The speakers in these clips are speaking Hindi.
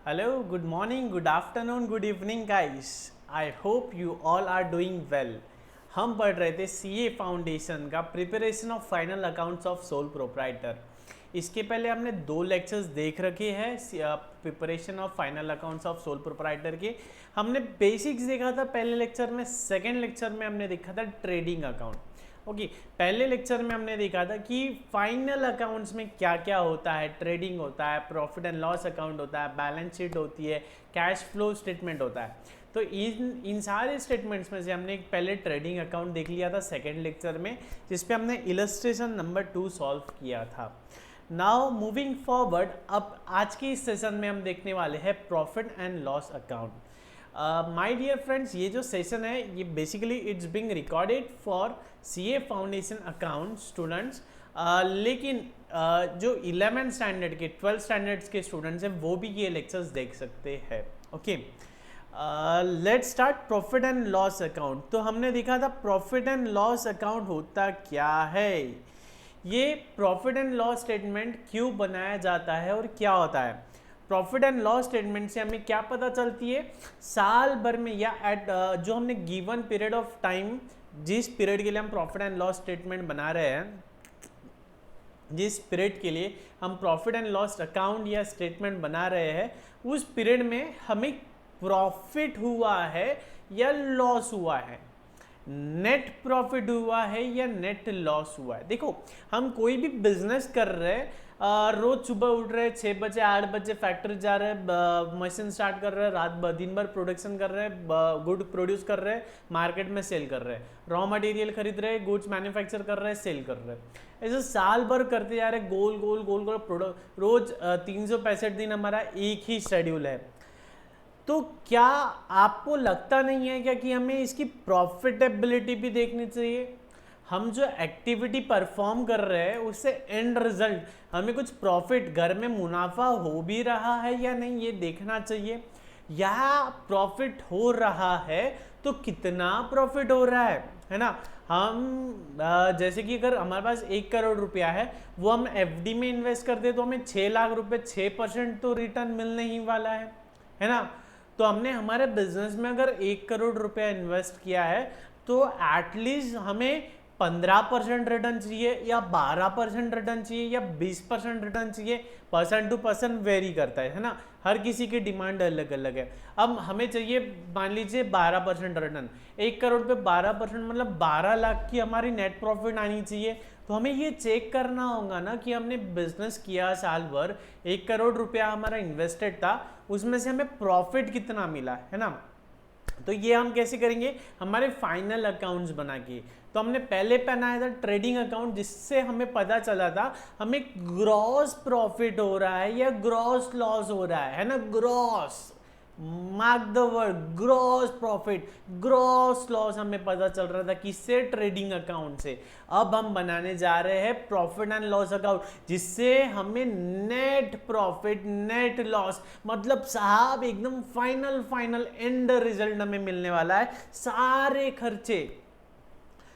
Hello, good morning, good afternoon, good evening guys. I hope you all are doing well. हम पढ़ रहे थे CA फाउंडेशन का preparation of final accounts of sole proprietor. इसके पहले हमने 2 लेक्चर्स देख रखे हैं preparation of final accounts of sole proprietor के। हमने बेसिक्स देखा था पहले लेक्चर में, सेकेंड लेक्चर में हमने देखा था ट्रेडिंग अकाउंट। ओके पहले लेक्चर में हमने देखा था कि फाइनल अकाउंट्स में क्या क्या होता है, ट्रेडिंग होता है, प्रॉफिट एंड लॉस अकाउंट होता है, बैलेंस शीट होती है, कैश फ्लो स्टेटमेंट होता है। तो इन सारे स्टेटमेंट्स में से हमने एक पहले ट्रेडिंग अकाउंट देख लिया था सेकेंड लेक्चर में, जिसपे हमने इलस्ट्रेशन नंबर 2 सॉल्व किया था। नाउ मूविंग फॉरवर्ड, अब आज के इस सेशन में हम देखने वाले हैं profit and loss account. My dear friends, ये जो सेशन है ये basically it's being recorded for CA foundation account students, लेकिन जो 11th स्टैंडर्ड के 12th स्टैंडर्ड्स के स्टूडेंट्स हैं वो भी ये लेक्चर्स देख सकते हैं। Okay let's start profit and loss account. तो हमने देखा था प्रॉफिट एंड लॉस अकाउंट होता क्या है, ये प्रॉफिट एंड लॉस स्टेटमेंट क्यों बनाया जाता है और क्या होता है। प्रॉफिट एंड लॉस स्टेटमेंट से हमें क्या पता चलती है, साल भर में या एट जो हमने गिवन पीरियड ऑफ टाइम, जिस पीरियड के लिए हम प्रॉफिट एंड लॉस स्टेटमेंट बना रहे हैं, जिस पीरियड के लिए हम प्रॉफिट एंड लॉस अकाउंट या स्टेटमेंट बना रहे हैं, उस पीरियड में हमें प्रॉफिट हुआ है या लॉस हुआ है, नेट प्रॉफिट हुआ है या नेट लॉस हुआ है। देखो हम कोई भी बिजनेस कर रहे हैं, रोज सुबह उठ रहे हैं 6 बजे 8 बजे फैक्ट्री जा रहे हैं, मशीन स्टार्ट कर रहे हैं, रात भर दिन भर प्रोडक्शन कर रहे हैं, गुड प्रोड्यूस कर रहे हैं, मार्केट में सेल कर रहे हैं, रॉ मटेरियल खरीद रहे हैं, गुड्स मैन्युफैक्चर कर रहे हैं, सेल कर रहे हैं। ऐसे साल भर करते जा रहे हैं, गोल गोल गोल गोल प्रोडक्ट, रोज 365 दिन हमारा एक ही शेड्यूल है। तो क्या आपको लगता नहीं है क्या कि हमें इसकी प्रॉफिटेबिलिटी भी देखनी चाहिए। हम जो एक्टिविटी परफॉर्म कर रहे हैं उससे एंड रिजल्ट हमें कुछ प्रॉफिट, घर में मुनाफा हो भी रहा है या नहीं ये देखना चाहिए। या प्रॉफिट हो रहा है तो कितना प्रॉफिट हो रहा है ना। हम जैसे कि अगर हमारे पास 1 करोड़ रुपया है, वो हम FD में इन्वेस्ट करते तो हमें 6 लाख रुपए 6% तो रिटर्न मिलने ही वाला है ना। तो हमने हमारे बिजनेस में अगर 1 करोड़ रुपया इन्वेस्ट किया है तो एटलीस्ट हमें 15% रिटर्न चाहिए या 12% रिटर्न चाहिए या 20% रिटर्न चाहिए। पर्सन टू पर्सन वेरी करता है ना, हर किसी की डिमांड अलग अलग है। अब हमें चाहिए मान लीजिए 12% रिटर्न, 1 करोड़ पे 12% मतलब 12 लाख की हमारी नेट प्रॉफिट आनी चाहिए। तो हमें ये चेक करना होगा ना कि हमने बिजनेस किया साल भर, 1 करोड़ रुपया हमारा इन्वेस्टेड था, उसमें से हमें प्रॉफिट कितना मिला है ना। तो ये हम कैसे करेंगे, हमारे फाइनल अकाउंट्स बना के। तो हमने पहले बनाया था ट्रेडिंग अकाउंट, जिससे हमें पता चला था हमें ग्रॉस प्रॉफिट हो रहा है या ग्रॉस लॉस हो रहा है ना। Gross, mark the word, gross profit, gross loss हमें पता चल रहा था किससे, ट्रेडिंग अकाउंट से। अब हम बनाने जा रहे हैं प्रॉफिट एंड लॉस अकाउंट, जिससे हमें नेट प्रॉफिट, नेट लॉस, मतलब साहब एकदम फाइनल फाइनल एंड रिजल्ट हमें मिलने वाला है। सारे खर्चे,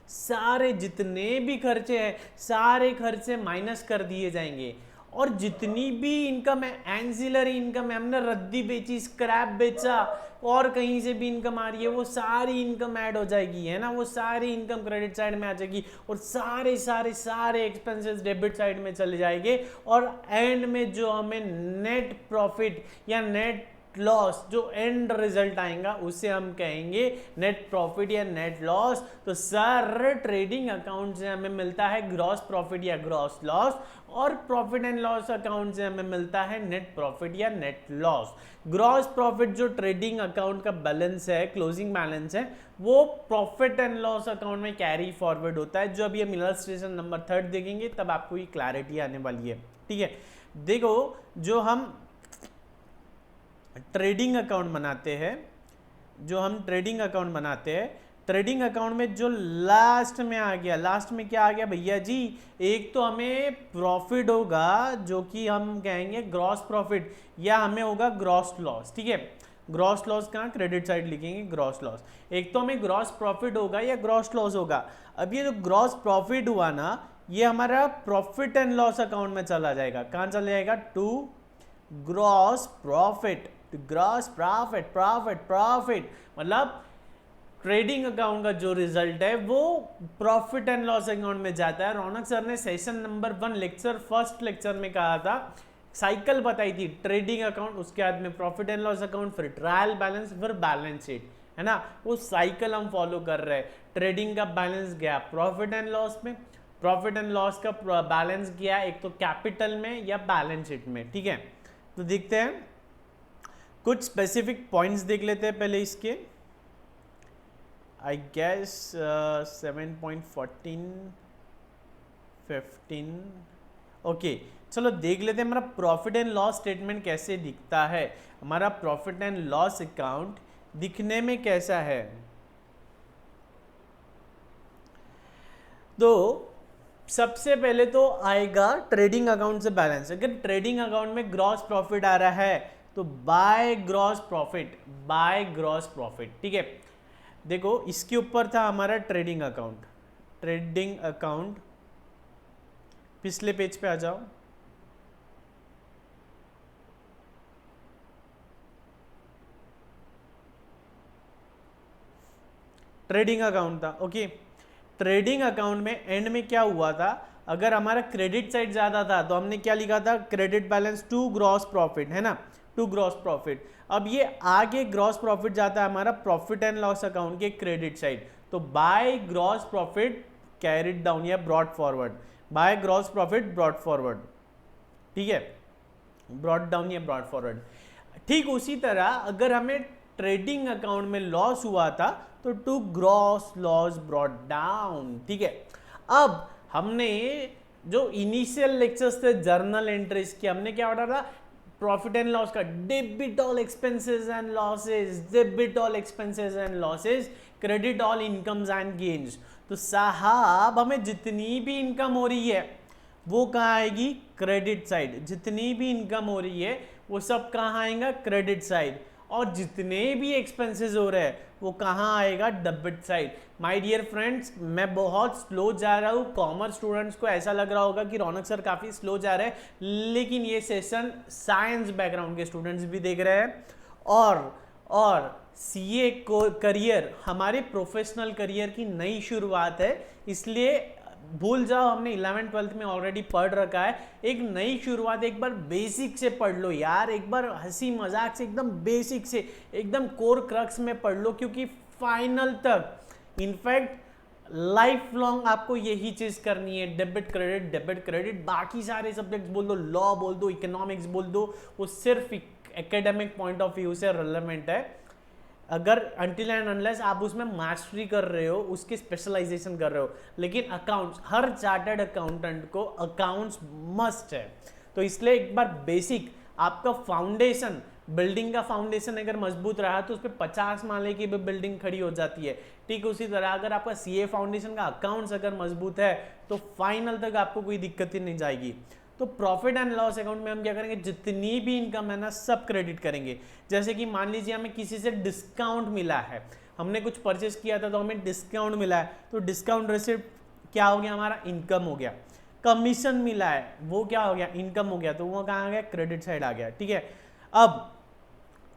सारे जितने भी खर्चे हैं, सारे खर्चे माइनस कर दिए जाएंगे, और जितनी भी इनकम है, एंसिलरी इनकम है, हमने रद्दी बेची, स्क्रैप बेचा, और कहीं से भी इनकम आ रही है, वो सारी इनकम ऐड हो जाएगी है ना। वो सारी इनकम क्रेडिट साइड में आ जाएगी और सारे सारे सारे एक्सपेंसेस डेबिट साइड में चले जाएंगे। और एंड में जो हमें नेट प्रॉफिट या नेट लॉस, जो एंड रिजल्ट आएगा उसे हम कहेंगे नेट प्रॉफिट या नेट लॉस। तो सर ट्रेडिंग अकाउंट से हमें मिलता है ग्रॉस प्रॉफिट या ग्रॉस लॉस, और प्रॉफिट एंड लॉस अकाउंट से हमें मिलता है नेट प्रॉफिट या नेट लॉस। ग्रॉस प्रॉफिट जो ट्रेडिंग अकाउंट का बैलेंस है, क्लोजिंग बैलेंस है, वो प्रॉफिट एंड लॉस अकाउंट में कैरी फॉरवर्ड होता है। जो अभी हम इलस्ट्रेशन नंबर 3 देखेंगे तब आपको ये क्लैरिटी आने वाली है। ठीक है, देखो जो हम ट्रेडिंग अकाउंट बनाते हैं, जो हम ट्रेडिंग अकाउंट बनाते हैं, ट्रेडिंग अकाउंट में जो लास्ट में आ गया, लास्ट में क्या आ गया भैया जी, एक तो हमें प्रॉफिट होगा जो कि हम कहेंगे ग्रॉस प्रॉफिट, या हमें होगा ग्रॉस लॉस। ठीक है, ग्रॉस लॉस कहाँ, क्रेडिट साइड लिखेंगे ग्रॉस लॉस। एक तो हमें ग्रॉस प्रॉफिट होगा या ग्रॉस लॉस होगा। अब ये जो ग्रॉस प्रॉफिट हुआ ना, ये हमारा प्रॉफिट एंड लॉस अकाउंट में चला जाएगा। कहाँ चला जाएगा, to gross profit, gross profit, profit मतलब ट्रेडिंग अकाउंट का जो रिजल्ट है वो प्रॉफिट एंड लॉस अकाउंट में जाता है। रौनक सर ने session number 1 lecture first lecture में कहा था, साइकिल बताई थी, ट्रेडिंग अकाउंट, उसके बाद में प्रॉफिट एंड लॉस अकाउंट, फिर ट्रायल बैलेंस, फिर बैलेंस शीट, है ना। वो साइकिल हम फॉलो कर रहे हैं। ट्रेडिंग का बैलेंस गया प्रॉफिट एंड लॉस में, प्रॉफिट एंड लॉस का बैलेंस गया एक तो कैपिटल में या बैलेंस शीट में, ठीक है। तो देखते हैं कुछ स्पेसिफिक पॉइंट्स देख लेते हैं पहले इसके। आई गेस 7.14 15 ओके, चलो देख लेते हैं हमारा प्रॉफिट एंड लॉस स्टेटमेंट कैसे दिखता है। हमारा प्रॉफिट एंड लॉस अकाउंट दिखने में कैसा है। तो सबसे पहले तो आएगा ट्रेडिंग अकाउंट से बैलेंस। अगर ट्रेडिंग अकाउंट में ग्रॉस प्रॉफिट आ रहा है तो by gross profit, bye gross profit, ठीक है। देखो इसके ऊपर था हमारा ट्रेडिंग अकाउंट, ट्रेडिंग अकाउंट, पिछले पेज पे आ जाओ। ट्रेडिंग अकाउंट था, ओके। ट्रेडिंग अकाउंट में एंड में क्या हुआ था, अगर हमारा क्रेडिट साइड ज्यादा था तो हमने क्या लिखा था, credit balance to gross profit, है ना, टू ग्रॉस प्रॉफिट। अब ये आगे ग्रॉस प्रॉफिट जाता है हमारा प्रॉफिट एंड लॉस अकाउंट के क्रेडिट साइड, तो by gross profit carried down या brought forward, by gross profit brought forward, ठीक है, ब्रॉड डाउन या ब्रॉड फॉरवर्ड। ठीक उसी तरह अगर हमें ट्रेडिंग अकाउंट में लॉस हुआ था तो to gross loss brought down, ठीक है। अब हमने जो इनिशियल लेक्चर्स थे जर्नल एंट्रीज की, हमने क्या पढ़ा था, प्रॉफिट एंड लॉस का debit all expenses and losses, debit all expenses and losses, credit all incomes and gains. तो साहब हमें जितनी भी इनकम हो रही है वो कहाँ आएगी, क्रेडिट साइड। जितनी भी इनकम हो रही है वो सब कहाँ आएगा, क्रेडिट साइड। और जितने भी एक्सपेंसेस हो रहे हैं वो कहाँ आएगा, debit side. My dear friends, मैं बहुत स्लो जा रहा हूँ, कॉमर्स स्टूडेंट्स को ऐसा लग रहा होगा कि रौनक सर काफ़ी स्लो जा रहे हैं, लेकिन ये सेशन साइंस बैकग्राउंड के स्टूडेंट्स भी देख रहे हैं। और सीए को करियर, हमारे प्रोफेशनल करियर की नई शुरुआत है, इसलिए भूल जाओ हमने 11th 12th में ऑलरेडी पढ़ रखा है। एक नई शुरुआत, एक बार बेसिक से पढ़ लो यार, एक बार हंसी मजाक से एकदम बेसिक से एकदम कोर क्रक्स में पढ़ लो, क्योंकि फाइनल तक इनफैक्ट लाइफ लॉन्ग आपको यही चीज करनी है, डेबिट क्रेडिट, डेबिट क्रेडिट। बाकी सारे सब्जेक्ट्स बोल दो, लॉ बोल दो, इकोनॉमिक्स बोल दो, वो सिर्फ एकेडमिक पॉइंट ऑफ व्यू से रिलेवेंट है। अगर अनटिल एंड अनलेस आप उसमें मास्टरी कर रहे हो, उसकी स्पेशलाइजेशन कर रहे हो, लेकिन अकाउंट्स, हर चार्टर्ड अकाउंटेंट को अकाउंट्स मस्ट है। तो इसलिए एक बार बेसिक आपका फाउंडेशन, बिल्डिंग का फाउंडेशन अगर मजबूत रहा तो उस पर 50 माले की भी बिल्डिंग खड़ी हो जाती है। ठीक उसी तरह अगर आपका सीए फाउंडेशन का अकाउंट्स अगर मजबूत है तो फाइनल तक आपको कोई दिक्कत ही नहीं जाएगी। तो प्रॉफिट एंड लॉस अकाउंट में हम क्या करेंगे, जितनी भी इनकम है ना सब क्रेडिट करेंगे। जैसे कि मान लीजिए हमें किसी से डिस्काउंट मिला है, हमने कुछ परचेस किया था तो हमें डिस्काउंट मिला है, तो डिस्काउंट रिसिप्ट क्या हो गया, हमारा इनकम हो गया। कमीशन मिला है वो क्या हो गया, इनकम हो गया, तो वो कहाँ आ गया, क्रेडिट साइड आ गया, ठीक है। अब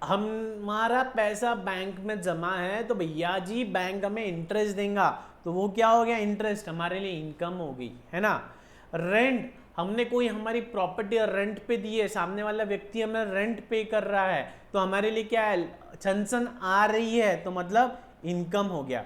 हमारा पैसा बैंक में जमा है तो भैया जी बैंक हमें इंटरेस्ट देगा, तो वो क्या हो गया, इंटरेस्ट हमारे लिए इनकम हो गई, है ना। रेंट, हमने कोई हमारी प्रॉपर्टी रेंट पे दी है, सामने वाला व्यक्ति हमें रेंट पे कर रहा है, तो हमारे लिए क्या है, छनछन आ रही है, तो मतलब इनकम हो गया।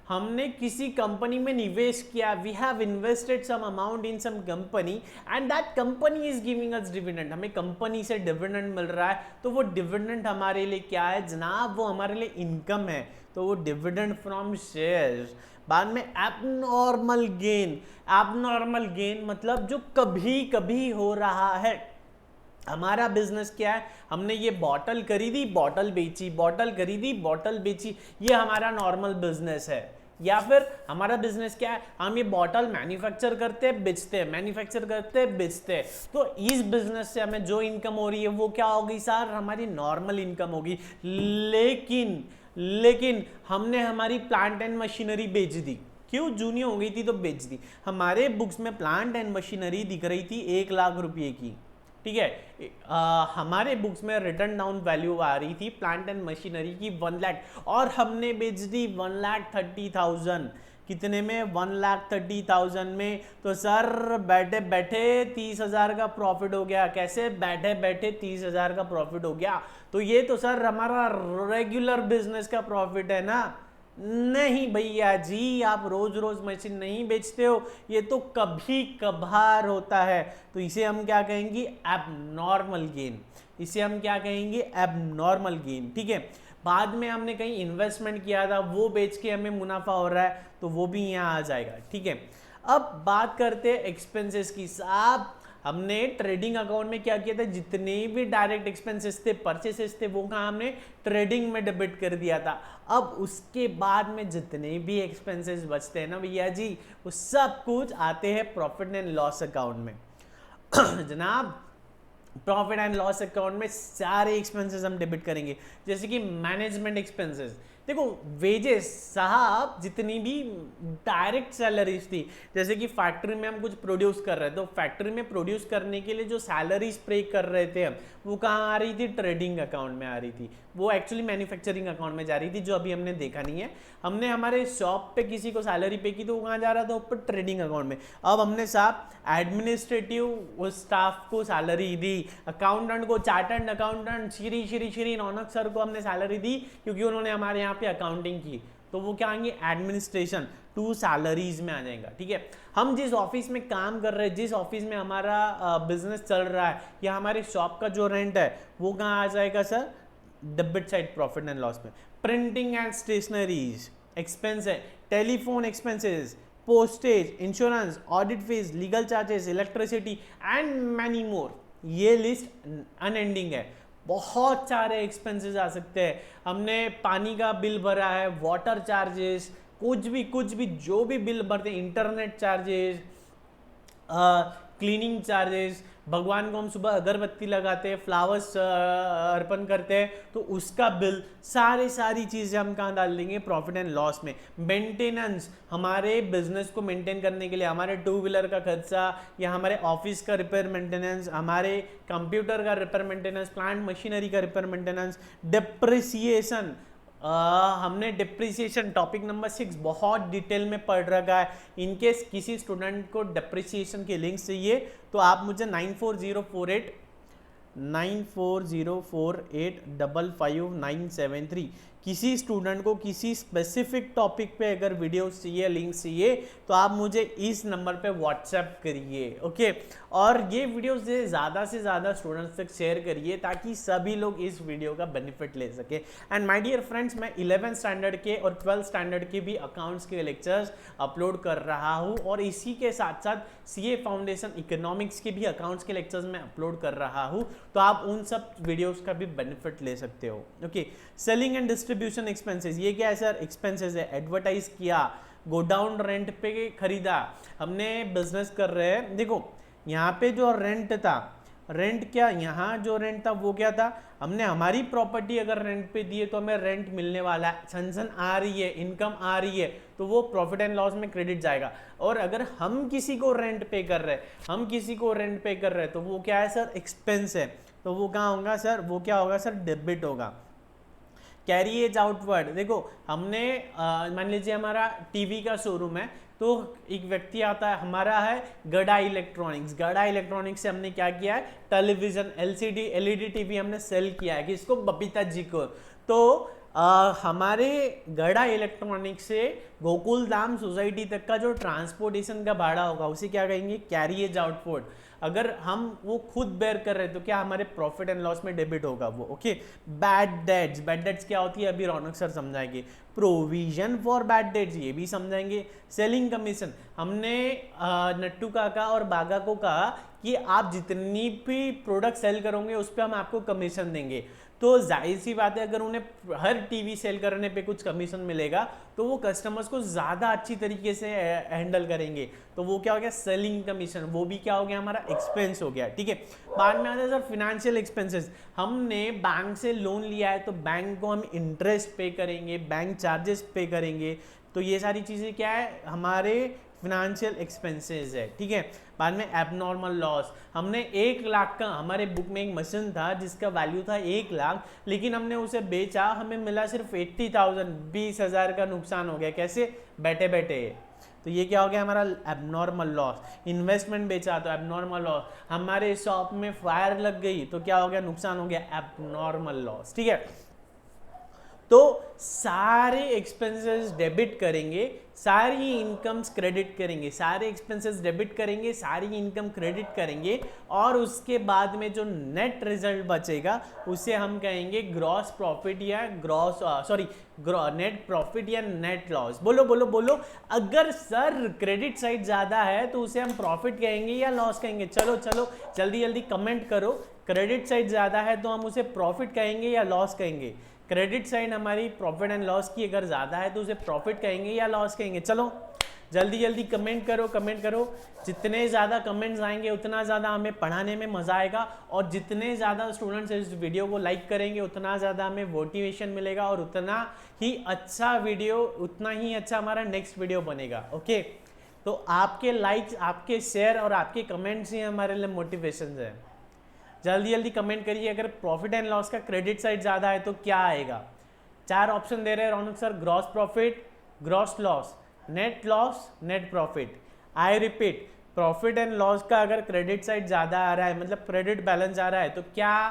हमने किसी कंपनी में निवेश किया, we have invested some amount in some company and that company is giving us dividend, हमें कंपनी से डिविडेंड मिल रहा है, तो वो डिविडेंड हमारे लिए क्या है जनाब, वो हमारे लिए इनकम है, तो वो डिविडेंड फ्रॉम शेयर्स। बाद में एबनॉर्मल गेन, एबनॉर्मल गेन मतलब जो कभी कभी हो रहा है। हमारा बिजनेस क्या है, हमने ये बॉटल खरीदी, बॉटल बेची, बॉटल खरीदी, बॉटल बेची, ये हमारा नॉर्मल बिजनेस है। या फिर हमारा बिजनेस क्या है, हम ये बॉटल मैन्युफैक्चर करते हैं, बेचते हैं, मैन्युफैक्चर करते हैं, बेचते हैं। तो इस बिजनेस से हमें जो इनकम हो रही है वो क्या होगी सर, हमारी नॉर्मल इनकम होगी। लेकिन हमने हमारी प्लांट एंड मशीनरी बेच दी, क्यों, जूनी हो गई थी तो बेच दी। हमारे बुक्स में प्लांट एंड मशीनरी दिख रही थी 1 लाख रुपए की, ठीक है। हमारे बुक्स में रिटर्न डाउन वैल्यू आ रही थी प्लांट एंड मशीनरी की 1 लाख और हमने बेच दी 1,30,000। कितने में? 1,30,000 में। तो सर बैठे बैठे 30,000 का प्रॉफिट हो गया। कैसे? बैठे बैठे 30,000 का प्रॉफिट हो गया। तो ये तो सर हमारा रेगुलर बिजनेस का प्रॉफिट है ना? नहीं भैया जी, आप रोज रोज मशीन नहीं बेचते हो, ये तो कभी कभार होता है। तो इसे हम क्या कहेंगे? Abnormal gain. इसे हम क्या कहेंगे? Abnormal gain. ठीक है। बाद में हमने कहीं इन्वेस्टमेंट किया था, वो बेच के हमें मुनाफा हो रहा है, तो वो भी यहाँ आ जाएगा। ठीक है। अब बात करते हैं एक्सपेंसेस की। साहब हमने ट्रेडिंग अकाउंट में क्या किया था? जितने भी डायरेक्ट एक्सपेंसेस थे, परचेसेस थे, वो कहाँ हमने ट्रेडिंग में डेबिट कर दिया था। अब उसके बाद में जितने भी एक्सपेंसेस बचते हैं ना भैया जी, वो सब कुछ आते हैं प्रॉफिट एंड लॉस अकाउंट में। जनाब प्रॉफिट एंड लॉस अकाउंट में सारे एक्सपेंसेस हम डेबिट करेंगे, जैसे कि मैनेजमेंट एक्सपेंसेस। देखो वेजेस साहब, जितनी भी डायरेक्ट सैलरीज थी, जैसे कि फैक्ट्री में हम कुछ प्रोड्यूस कर रहे थे, तो फैक्ट्री में प्रोड्यूस करने के लिए जो सैलरीज पे कर रहे थे हम, वो कहाँ आ रही थी? ट्रेडिंग अकाउंट में आ रही थी। वो एक्चुअली मैन्युफैक्चरिंग अकाउंट में जा रही थी, जो अभी हमने देखा नहीं है। हमने हमारे शॉप पे किसी को सैलरी पे की, तो वो कहाँ जा रहा था? ऊपर ट्रेडिंग अकाउंट में। अब हमने साहब एडमिनिस्ट्रेटिव स्टाफ को सैलरी दी, अकाउंटेंट को, चार्टर्ड अकाउंटेंट श्री श्री श्री रौनक सर को हमने सैलरी दी, क्योंकि उन्होंने हमारे यहाँ पे अकाउंटिंग की। तो वो क्या आएंगे? एडमिनिस्ट्रेशन टू सैलरीज में आ जाएगा। ठीक है। हम जिस ऑफिस में काम कर रहे हैं, जिस ऑफिस में हमारा बिजनेस चल रहा है, या हमारे शॉप का जो रेंट है, वो कहाँ आ जाएगा sir? Debit side profit and loss में। प्रिंटिंग एंड स्टेशनरीज एक्सपेंस है, telephone expenses, postage, insurance, audit fees, legal charges, electricity and many more. ये लिस्ट अनएंडिंग है, बहुत सारे एक्सपेंसेस आ सकते हैं। हमने पानी का बिल भरा है, वाटर चार्जेस, कुछ भी जो भी बिल भरते हैं, इंटरनेट चार्जेस, क्लीनिंग चार्जेस, भगवान को हम सुबह अगरबत्ती लगाते हैं, फ्लावर्स अर्पण करते हैं, तो उसका बिल, सारी चीज़ें हम कहाँ डाल देंगे? प्रॉफिट एंड लॉस में। मेंटेनेंस, हमारे बिजनेस को मेंटेन करने के लिए हमारे 2 व्हीलर का खर्चा, या हमारे ऑफिस का रिपेयर मेंटेनेंस, हमारे कंप्यूटर का रिपेयर मेंटेनेंस, प्लांट मशीनरी का रिपेयर मेंटेनेंस, डिप्रिसिएशन। हमने डिप्रिसिएशन टॉपिक नंबर 6 बहुत डिटेल में पढ़ रखा है। इनकेस किसी स्टूडेंट को डिप्रिसिएशन के लिंक्स चाहिए, तो आप मुझे 9404855973 किसी स्टूडेंट को किसी स्पेसिफिक टॉपिक पे अगर वीडियोस चाहिए, लिंक्स चाहिए, तो आप मुझे इस नंबर पे व्हाट्सएप करिए। ओके। और ये वीडियोस ज़्यादा से ज़्यादा स्टूडेंट्स तक शेयर करिए, ताकि सभी लोग इस वीडियो का बेनिफिट ले सके। एंड माय डियर फ्रेंड्स, मैं 11th स्टैंडर्ड के और 12th स्टैंडर्ड के भी अकाउंट्स के लेक्चर्स अपलोड कर रहा हूँ, और इसी के साथ साथ सीए फाउंडेशन इकोनॉमिक्स के भी अकाउंट्स के लेक्चर्स में अपलोड कर रहा हूँ, तो आप उन सब वीडियोस का भी बेनिफिट ले सकते हो। Okay. Selling and distribution expenses, ये क्या है सर? एक्सपेंसेस है। एडवर्टाइज किया, गोडाउन रेंट पे खरीदा, हमने बिजनेस कर रहे हैं। देखो यहाँ पे जो रेंट था, रेंट क्या, यहाँ जो रेंट था वो क्या था? हमने हमारी प्रॉपर्टी अगर रेंट पे दी है, तो हमें रेंट मिलने वाला है, सनसन आ रही है, इनकम आ रही है, तो वो प्रॉफिट एंड लॉस में क्रेडिट जाएगा। और अगर हम किसी को रेंट पे कर रहे हैं, तो वो क्या है सर? एक्सपेंस है। तो वो कहाँ होगा सर? वो क्या होगा सर? डेबिट होगा। कैरी एज आउटवर्ड, देखो हमने मान लीजिए हमारा टीवी का शोरूम है, तो एक व्यक्ति आता है, हमारा है गड़ा इलेक्ट्रॉनिक्स। गड़ा इलेक्ट्रॉनिक्स से हमने क्या किया है? टेलीविजन, एलसीडी, एलईडी टीवी हमने सेल किया है, किसको? बबीता जी को। तो हमारे गड़ा इलेक्ट्रॉनिक्स से गोकुल धाम सोसाइटी तक का जो ट्रांसपोर्टेशन का भाड़ा होगा, उसे क्या कहेंगे? Carriage outward. अगर हम वो खुद बेयर कर रहे हैं, तो क्या हमारे प्रॉफिट एंड लॉस में डेबिट होगा वो। ओके। बैड डेट्स क्या होती है? अभी रौनक सर समझाएंगे। प्रोविजन फॉर बैड डेट्स, ये भी समझाएंगे। सेलिंग कमीशन, हमने नट्टू काका और बागा को कहा कि आप जितनी भी प्रोडक्ट सेल करोगे, उस पर हम आपको कमीशन देंगे। तो जाहिर सी बात है, अगर उन्हें हर टीवी सेल करने पे कुछ कमीशन मिलेगा, तो वो कस्टमर्स को ज़्यादा अच्छी तरीके से हैंडल करेंगे। तो वो क्या हो गया? Selling commission. वो भी क्या हो गया? हमारा एक्सपेंस हो गया। ठीक है। बाद में आता है सर फिनेंशियल एक्सपेंसेस। हमने बैंक से लोन लिया है, तो बैंक को हम इंटरेस्ट पे करेंगे, बैंक चार्जेस पे करेंगे। तो ये सारी चीज़ें क्या है? हमारे फिनेंशियल एक्सपेंसेस है। ठीक है। बाद में एबनॉर्मल लॉस, हमने 1 लाख का, हमारे बुक में एक मशीन था जिसका वैल्यू था 1 लाख, लेकिन हमने उसे बेचा, हमें मिला सिर्फ 80,000, 20,000 का नुकसान हो गया। कैसे? बैठे बैठे। तो ये क्या हो गया हमारा एबनॉर्मल लॉस। इन्वेस्टमेंट बेचा तो एबनॉर्मल लॉस, हमारे शॉप में फायर लग गई तो क्या हो गया? नुकसान हो गया, एबनॉर्मल लॉस। ठीक है, तो सारे एक्सपेंसेस डेबिट करेंगे, सारी इनकम्स क्रेडिट करेंगे, सारे एक्सपेंसेस डेबिट करेंगे, सारी इनकम क्रेडिट करेंगे, और उसके बाद में जो नेट रिजल्ट बचेगा उसे हम कहेंगे ग्रॉस प्रॉफिट या नेट प्रॉफिट या नेट लॉस। बोलो बोलो बोलो। अगर सर क्रेडिट साइड ज़्यादा है तो उसे हम प्रॉफिट कहेंगे या लॉस कहेंगे? चलो चलो जल्दी जल्दी कमेंट करो। क्रेडिट साइड ज़्यादा है तो हम उसे प्रॉफिट कहेंगे या लॉस कहेंगे? क्रेडिट साइड हमारी प्रॉफिट एंड लॉस की अगर ज़्यादा है तो उसे प्रॉफिट कहेंगे या लॉस कहेंगे? चलो जल्दी जल्दी कमेंट करो, कमेंट करो। जितने ज़्यादा कमेंट्स आएंगे उतना ज़्यादा हमें पढ़ाने में मज़ा आएगा, और जितने ज़्यादा स्टूडेंट्स इस वीडियो को लाइक करेंगे उतना ज़्यादा हमें मोटिवेशन मिलेगा, और उतना ही अच्छा वीडियो, उतना ही अच्छा हमारा नेक्स्ट वीडियो बनेगा। ओके, तो आपके लाइक्स, आपके शेयर और आपके कमेंट्स ही हमारे लिए मोटिवेशन है। जल्दी जल्दी कमेंट करिए। अगर प्रॉफिट एंड लॉस का क्रेडिट साइड ज़्यादा है तो क्या आएगा? 4 ऑप्शन दे रहे हैं Raunak sir, gross profit, gross loss, net loss, net profit. I repeat, profit and loss का अगर क्रेडिट साइड ज़्यादा आ रहा है, मतलब क्रेडिट बैलेंस आ रहा है, तो क्या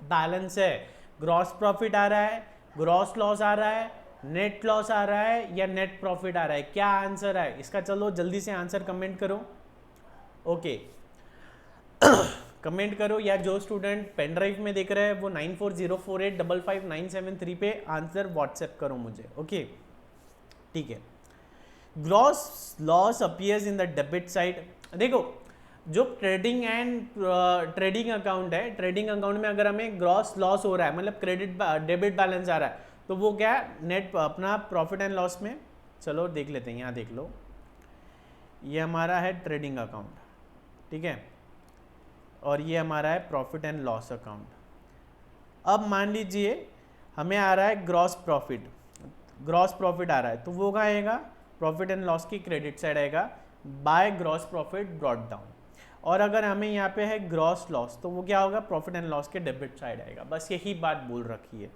बैलेंस है? ग्रॉस प्रॉफिट आ रहा है, ग्रॉस लॉस आ रहा है, नेट लॉस आ रहा है, या नेट प्रॉफिट आ रहा है? क्या आंसर है इसका? चलो जल्दी से आंसर कमेंट करो। ओके कमेंट करो, या जो स्टूडेंट पेन ड्राइव में देख रहे हैं वो 9404855973 पे आंसर व्हाट्सएप करो मुझे। ओके ठीक है। Gross loss appears in the debit side. देखो, जो ट्रेडिंग ट्रेडिंग अकाउंट है, ट्रेडिंग अकाउंट में अगर हमें ग्रॉस लॉस हो रहा है, मतलब क्रेडिट डेबिट बैलेंस आ रहा है, तो वो क्या है? नेट अपना प्रॉफिट एंड लॉस में। चलो देख लेते हैं, यहाँ देख लो, ये हमारा है ट्रेडिंग अकाउंट, ठीक है, और ये हमारा है प्रॉफिट एंड लॉस अकाउंट। अब मान लीजिए हमें आ रहा है ग्रॉस प्रॉफिट, ग्रॉस प्रॉफिट आ रहा है, तो वो कहाँ आएगा? प्रॉफिट एंड लॉस की क्रेडिट साइड आएगा, bye gross profit brought down. और अगर हमें यहाँ पे है ग्रॉस लॉस, तो वो क्या होगा? प्रॉफिट एंड लॉस के डेबिट साइड आएगा। बस यही बात बोल रखी है,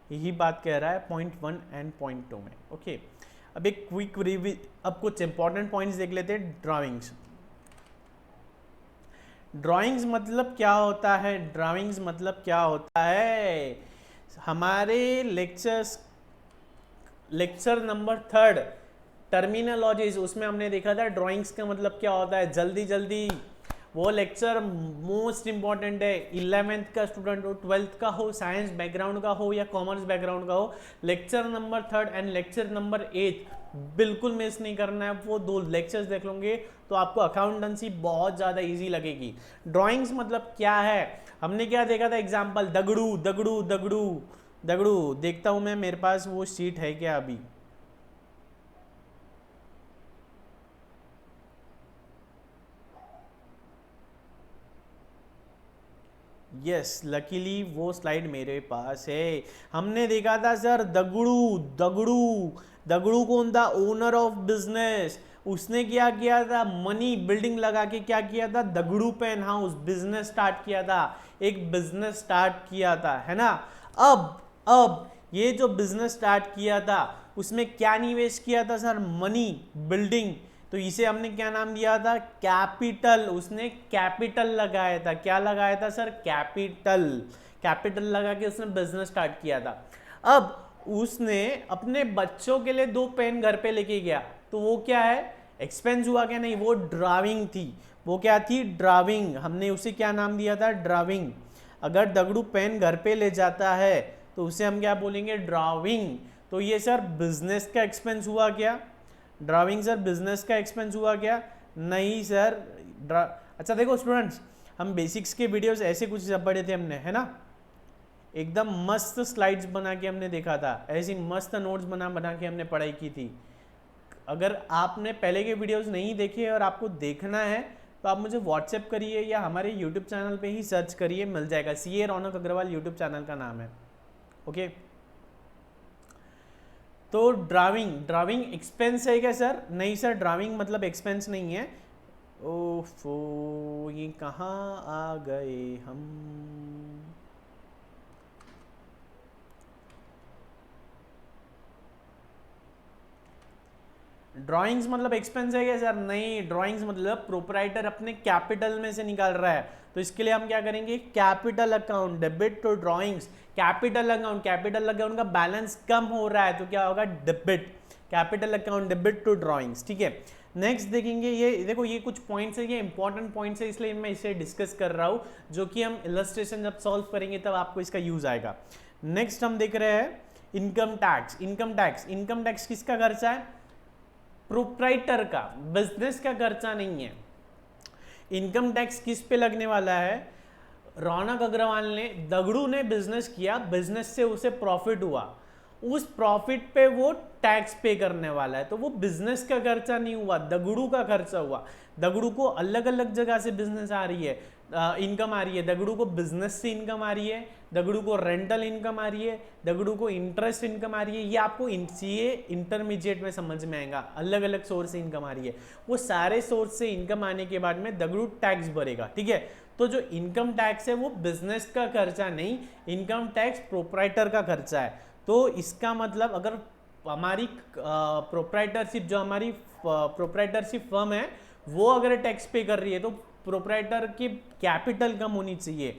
यही बात कह रहा है पॉइंट 1 एंड पॉइंट 2 में। ओके, अब एक क्विक रिव्यू, अब कुछ इंपॉर्टेंट पॉइंट्स देख लेते हैं। ड्राइंग्स, ड्राइंग्स मतलब क्या होता है? ड्राइंग्स मतलब क्या होता है? हमारे लेक्चर नंबर 3 टर्मिनोलॉजीज, उसमें हमने देखा था ड्राइंग्स का मतलब क्या होता है। जल्दी जल्दी, वो लेक्चर मोस्ट इंपॉर्टेंट है। 11th का स्टूडेंट हो, 12th का हो, साइंस बैकग्राउंड का हो या कॉमर्स बैकग्राउंड का हो, lecture number 3 and lecture number 8 बिल्कुल मिस नहीं करना है। वो 2 लेक्चर्स देख लोगे तो आपको अकाउंटेंसी बहुत ज़्यादा इजी लगेगी। ड्राइंग्स मतलब क्या है? हमने क्या देखा था? एग्जाम्पल, दगड़ू दगड़ू दगड़ू दगड़ू। देखता हूँ मैं, मेरे पास वो शीट है क्या अभी? यस, लकीली वो स्लाइड मेरे पास है। हमने देखा था सर दगड़ू दगड़ू। दगड़ू कौन था? Owner of business. उसने क्या किया था? मनी बिल्डिंग लगा के क्या किया था? Dagdu pen house business start किया था, एक बिजनेस स्टार्ट किया था, है ना। अब ये जो बिजनेस स्टार्ट किया था उसमें क्या निवेश किया था सर? Money building. तो इसे हमने क्या नाम दिया था? कैपिटल। उसने कैपिटल लगाया था। क्या लगाया था सर? कैपिटल। कैपिटल लगा के उसने बिजनेस स्टार्ट किया था। अब उसने अपने बच्चों के लिए 2 पेन घर पे लेके गया, तो वो क्या है? एक्सपेंस हुआ क्या? नहीं, वो ड्राइंग थी। वो क्या थी? ड्राइंग। हमने उसे क्या नाम दिया था? ड्राइंग। अगर दगड़ू पेन घर पे ले जाता है तो उसे हम क्या बोलेंगे? ड्राइंग। तो ये सर बिजनेस का एक्सपेंस हुआ क्या? ड्राइंग सर बिजनेस का एक्सपेंस हुआ क्या? नहीं सर। अच्छा देखो स्टूडेंट्स, हम बेसिक्स के वीडियोस ऐसे कुछ पढ़े थे हमने, है ना। एकदम मस्त स्लाइड्स बना के हमने देखा था, ऐसी मस्त नोट्स बना के हमने पढ़ाई की थी। अगर आपने पहले के वीडियोस नहीं देखे और आपको देखना है तो आप मुझे व्हाट्सएप करिए या हमारे यूट्यूब चैनल पे ही सर्च करिए, मिल जाएगा। CA रौनक अग्रवाल यूट्यूब चैनल का नाम है। ओके, तो ड्राइंग एक्सपेंस है क्या सर? नहीं सर, ड्राइंग मतलब एक्सपेंस नहीं है। ओफो, ये कहाँ आ गए हम। ड्राइंग्स मतलब एक्सपेंस है क्या सर? नहीं, ड्राइंग्स मतलब प्रोपराइटर अपने कैपिटल में से निकाल रहा है, तो इसके लिए हम क्या करेंगे, capital account debit to drawings. Capital account का बैलेंस कम हो रहा है तो क्या होगा, debit. Capital account debit to drawings, ठीक है। नेक्स्ट देखेंगे, ये देखो ये कुछ पॉइंट्स है, ये इंपॉर्टेंट पॉइंट्स है, इसलिए मैं इसे डिस्कस कर रहा हूँ, जो कि हम इलस्ट्रेशन जब सॉल्व करेंगे तब आपको इसका यूज आएगा। नेक्स्ट हम देख रहे हैं इनकम टैक्स। इनकम टैक्स किसका खर्चा है, प्रोप्राइटर का, बिजनेस का खर्चा नहीं है। इनकम टैक्स किस पे लगने वाला है, रौनक अग्रवाल ने, दगड़ू ने बिजनेस किया, बिजनेस से उसे प्रॉफिट हुआ, उस प्रॉफिट पे वो टैक्स पे करने वाला है, तो वो बिजनेस का खर्चा नहीं हुआ, दगड़ू का खर्चा हुआ। दगड़ू को अलग अलग जगह से बिजनेस आ रही है, इनकम आ रही है, दगड़ू को बिजनेस से इनकम आ रही है, दगड़ू को रेंटल इनकम आ रही है, दगड़ू को इंटरेस्ट इनकम आ रही है। ये आपको सीए इंटरमीडिएट में समझ में आएगा, अलग अलग सोर्स से इनकम आ रही है। वो सारे सोर्स से इनकम आने के बाद में दगड़ू टैक्स भरेगा, ठीक है। तो जो इनकम टैक्स है वो बिजनेस का खर्चा नहीं, इनकम टैक्स प्रोप्राइटर का खर्चा है। तो इसका मतलब अगर हमारी प्रोप्राइटरशिप, जो हमारी प्रोप्राइटरशिप फर्म है, वो अगर टैक्स पे कर रही है तो प्रोप्राइटर की कैपिटल कम होनी चाहिए।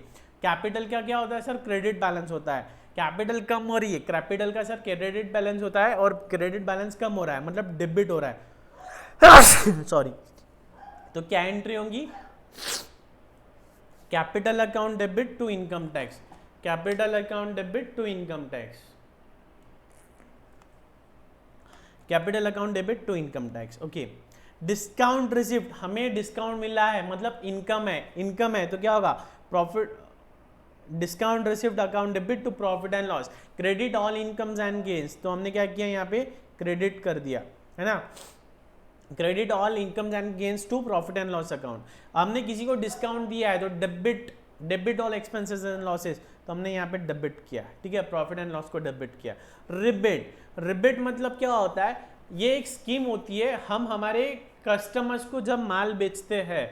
कैपिटल का क्या होता है सर, क्रेडिट बैलेंस होता है। कैपिटल कम हो रही है, कैपिटल का सर क्रेडिट बैलेंस होता है, और क्रेडिट बैलेंस कम हो रहा है मतलब डेबिट हो रहा है सॉरी। तो क्या एंट्री होगी, capital account debit to income tax, capital account debit to income tax, capital account debit to income tax, okay. Discount receipt, हमें डिस्काउंट मिला है मतलब इनकम है तो क्या होगा, profit, discount receipt account debit to profit and loss, credit all incomes and gains. तो हमने क्या किया यहाँ पे, क्रेडिट कर दिया है ना, credit all incomes and gains to profit and loss account. हमने किसी को डिस्काउंट दिया है तो debit all expenses and losses, तो हमने यहाँ पे डेबिट किया, ठीक है, प्रॉफिट एंड लॉस को डेबिट किया। रिबेट मतलब क्या होता है, ये एक स्कीम होती है, हम हमारे कस्टमर्स को जब माल बेचते हैं,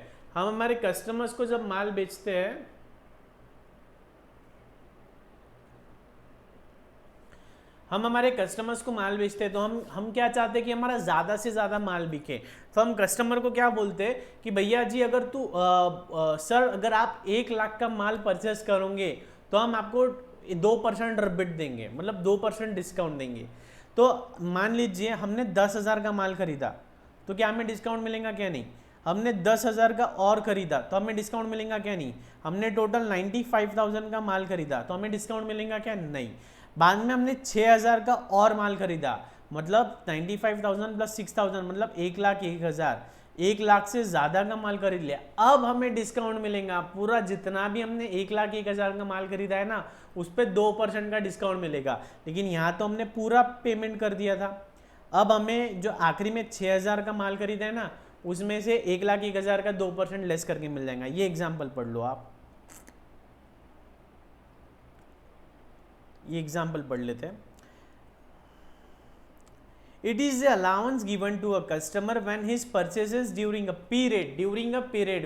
तो हम क्या चाहते हैं कि हमारा ज़्यादा से ज़्यादा माल बिके। तो हम कस्टमर को क्या बोलते हैं कि भैया जी अगर सर अगर आप 1 लाख का माल परचेस करोगे तो हम आपको 2% रिबेट देंगे, मतलब 2% डिस्काउंट देंगे। तो मान लीजिए हमने 10,000 का माल खरीदा तो क्या हमें डिस्काउंट मिलेगा, क्या नहीं। हमने 10,000 का और खरीदा तो हमें डिस्काउंट मिलेगा, क्या नहीं। हमने टोटल 95,000 का माल खरीदा तो हमें डिस्काउंट मिलेगा, क्या नहीं। बाद में हमने 6,000 का और माल खरीदा, मतलब 95,000 प्लस 6,000 मतलब 1,01,000, 1 लाख से ज़्यादा का माल खरीद लिया, अब हमें डिस्काउंट मिलेगा। पूरा जितना भी हमने 1,01,000 का माल खरीदा है ना, उस पर 2% का डिस्काउंट मिलेगा। लेकिन यहाँ तो हमने पूरा पेमेंट कर दिया था, अब हमें जो आखिरी में 6,000 का माल खरीदा है ना, उसमें से 1,01,000 का 2% लेस करके मिल जाएगा। ये एग्जाम्पल पढ़ लो आप, ये एग्जाम्पल पढ़ लेते हैं। It is the allowance given to a customer when his purchases during a period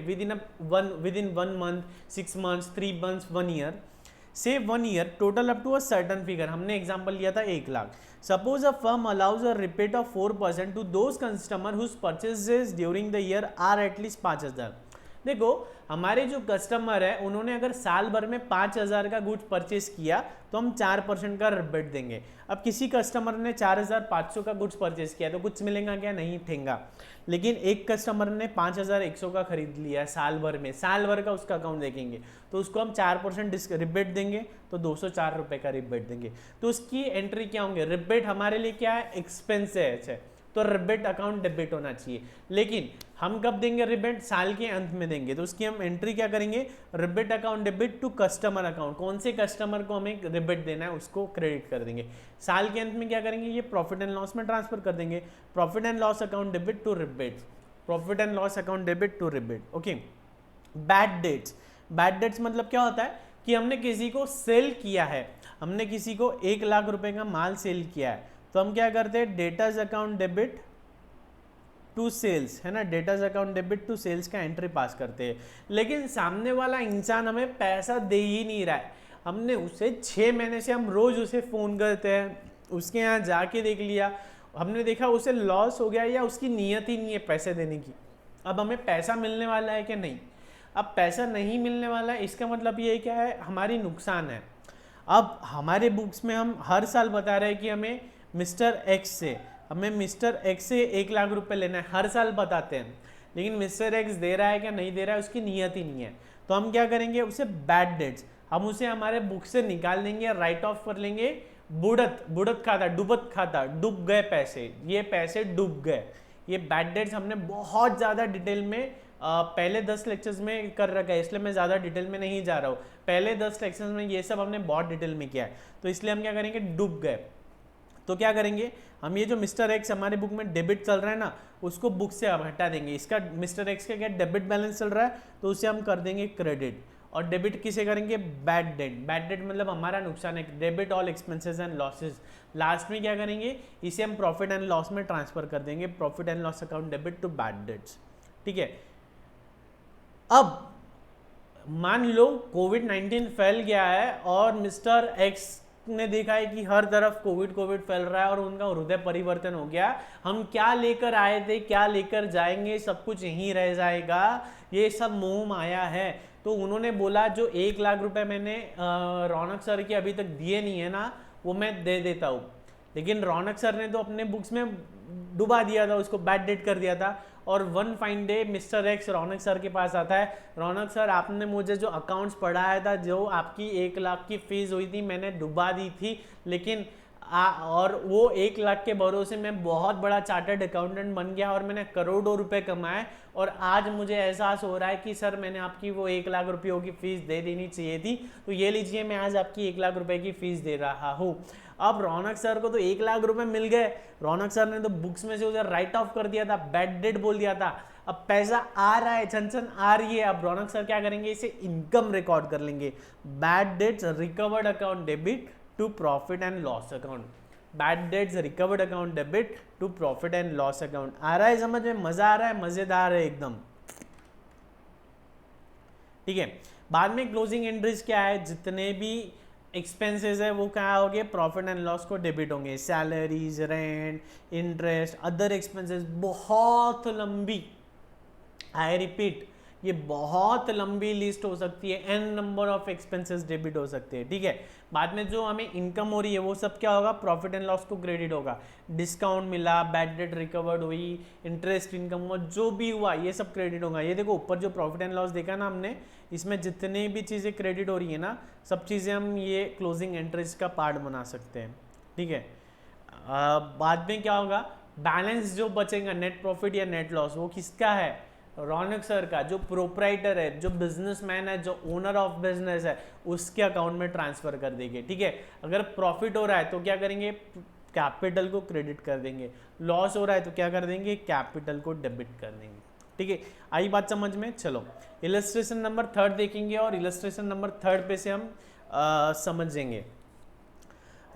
within 1 month, 6 months, 3 months, 1 year, say 1 year, total up to a certain figure. हमने एग्जाम्पल लिया था 1 lakh. Suppose a firm allows a rebate of 4% to those customer whose purchases during the year are at least 5,000। देखो हमारे जो कस्टमर है उन्होंने अगर साल भर में 5,000 का गुड्स परचेस किया तो हम 4% का रिबेट देंगे। अब किसी कस्टमर ने 4,500 का गुड्स परचेस किया तो कुछ मिलेगा क्या, नहीं ठेंगा। लेकिन एक कस्टमर ने 5,100 का खरीद लिया है साल भर में, साल भर का उसका अकाउंट देखेंगे तो उसको हम 4% रिबेट देंगे, तो 204 रुपये का रिबेट देंगे। तो उसकी एंट्री क्या होंगे, रिबेट हमारे लिए क्या है, एक्सपेंस है, तो रिबेट अकाउंट डेबिट होना चाहिए। लेकिन हम कब देंगे रिबेट, साल के अंत में देंगे, तो उसकी हम एंट्री क्या करेंगे, rebate account debit to customer account. कौन से कस्टमर को हमें रिबेट देना है उसको क्रेडिट कर देंगे। साल के अंत में क्या करेंगे, ये प्रॉफिट एंड लॉस में ट्रांसफर कर देंगे, profit and loss account debit to rebate, profit and loss account debit to rebate, okay. Bad debts मतलब क्या होता है कि हमने किसी को सेल किया है, हमने किसी को 1 लाख रुपए का माल सेल किया है, तो हम क्या करते हैं, debtors account debit to sales, है ना, debtors account debit to sales का एंट्री पास करते हैं, लेकिन सामने वाला इंसान हमें पैसा दे ही नहीं रहा है। हमने उसे 6 महीने से हम रोज उसे फ़ोन करते हैं, उसके यहाँ जाके देख लिया, हमने देखा उसे लॉस हो गया या उसकी नीयत ही नहीं है पैसे देने की। अब हमें पैसा मिलने वाला है कि नहीं? अब पैसा नहीं मिलने वाला है, इसका मतलब ये क्या है, हमारी नुकसान है। अब हमारे बुक्स में हम हर साल बता रहे हैं कि हमें मिस्टर एक्स से 1 लाख रुपए लेना है, हर साल बताते हैं, लेकिन मिस्टर एक्स दे रहा है क्या नहीं दे रहा है उसकी नीयत ही नहीं है। तो हम क्या करेंगे, उसे बैड डेट्स हम उसे हमारे बुक से निकाल देंगे, राइट ऑफ कर लेंगे। बुड़त खाता, डूबत खाता, डूब गए पैसे, ये पैसे डूब गए। ये बैड डेट्स हमने बहुत ज़्यादा डिटेल में पहले 10 लेक्चर्स में कर रखा है, इसलिए मैं ज़्यादा डिटेल में नहीं जा रहा हूँ। पहले 10 लेक्चर्स में ये सब हमने बहुत डिटेल में किया है, तो इसलिए हम क्या करेंगे, डूब गए। तो क्या करेंगे, हम ये जो मिस्टर एक्स हमारे बुक में डेबिट चल रहा है ना, उसको बुक से हम हटा देंगे। इसका मिस्टर एक्स का क्या डेबिट बैलेंस चल रहा है, तो उसे हम कर देंगे क्रेडिट। और डेबिट किसे करेंगे, बैड डेट मतलब हमारा नुकसान है, debit all expenses and losses. Last में क्या करेंगे, इसे हम प्रॉफिट एंड लॉस में ट्रांसफर कर देंगे, profit and loss account debit to bad debts. ठीक है, अब मान लो कोविड-19 फैल गया है और मिस्टर एक्स ने देखा है कि हर तरफ कोविड फैल रहा है और उनका हृदय परिवर्तन हो गया। हम क्या लेकर आए थे, क्या लेकर जाएंगे, सब कुछ यहीं रह जाएगा, ये सब मोह माया है। तो उन्होंने बोला जो 1 लाख रुपए मैंने रौनक सर के अभी तक दिए नहीं है ना, वो मैं दे देता हूँ। लेकिन रौनक सर ने तो अपने बुक्स में डुबा दिया था, उसको बैड डेट कर दिया था। और one fine day mister X Raunak sir के पास आता है, रौनक सर आपने मुझे जो अकाउंट्स पढ़ाया था, जो आपकी 1 लाख की फीस हुई थी, मैंने डुबा दी थी, लेकिन और वो 1 लाख के भरोसे मैं बहुत बड़ा चार्टर्ड अकाउंटेंट बन गया और मैंने करोड़ों रुपए कमाए, और आज मुझे एहसास हो रहा है कि सर मैंने आपकी वो 1 लाख रुपयों की फीस दे देनी चाहिए थी, तो ये लीजिए मैं आज आपकी 1 लाख रुपए की फीस दे रहा हूँ। अब रौनक सर को तो 1 लाख रुपए मिल गए, रौनक सर ने तो बुक्स में से उधर राइट ऑफ कर दिया था, बैड डेट बोल दिया था। अब पैसा आ रहा है, छन आ रही है। अब रौनक सर क्या करेंगे, इसे इनकम रिकॉर्ड कर लेंगे, bad debts recovered account debit to profit and loss account, bad debts recovered account debit to profit and loss account. आ रहा है समझ में, मजा आ रहा है, मजेदार है एकदम। ठीक है, बाद में क्लोजिंग एंट्रीज क्या है, जितने भी एक्सपेंसेस है वो क्या होंगे, प्रॉफिट एंड लॉस को डेबिट होंगे, salaries, rent, interest, other expenses. बहुत लंबी, आई रिपीट, ये बहुत लंबी लिस्ट हो सकती है, n number of expenses debit हो सकते हैं। ठीक है, बाद में जो हमें इनकम हो रही है वो सब क्या होगा, प्रॉफिट एंड लॉस को क्रेडिट होगा, डिस्काउंट मिला, बैड डेट रिकवर्ड हुई, इंटरेस्ट इनकम हुआ, जो भी हुआ ये सब क्रेडिट होगा। ये देखो ऊपर जो प्रॉफिट एंड लॉस देखा ना हमने, इसमें जितने भी चीज़ें क्रेडिट हो रही है ना, सब चीज़ें हम ये क्लोजिंग एंट्रीज का पार्ट बना सकते हैं। ठीक है, बाद में क्या होगा, बैलेंस जो बचेगा, नेट प्रॉफिट या नेट लॉस, वो किसका है, रौनक सर का, जो प्रोप्राइटर है, जो बिजनेसमैन है, जो ओनर ऑफ बिजनेस है, उसके अकाउंट में ट्रांसफर कर देंगे। ठीक है, अगर प्रॉफिट हो रहा है तो क्या करेंगे, कैपिटल को क्रेडिट कर देंगे, लॉस हो रहा है तो क्या कर देंगे, कैपिटल को डेबिट कर देंगे। ठीक है, आई बात समझ में। चलो इलस्ट्रेशन नंबर 3 देखेंगे और इलस्ट्रेशन नंबर 3 पे से हम समझेंगे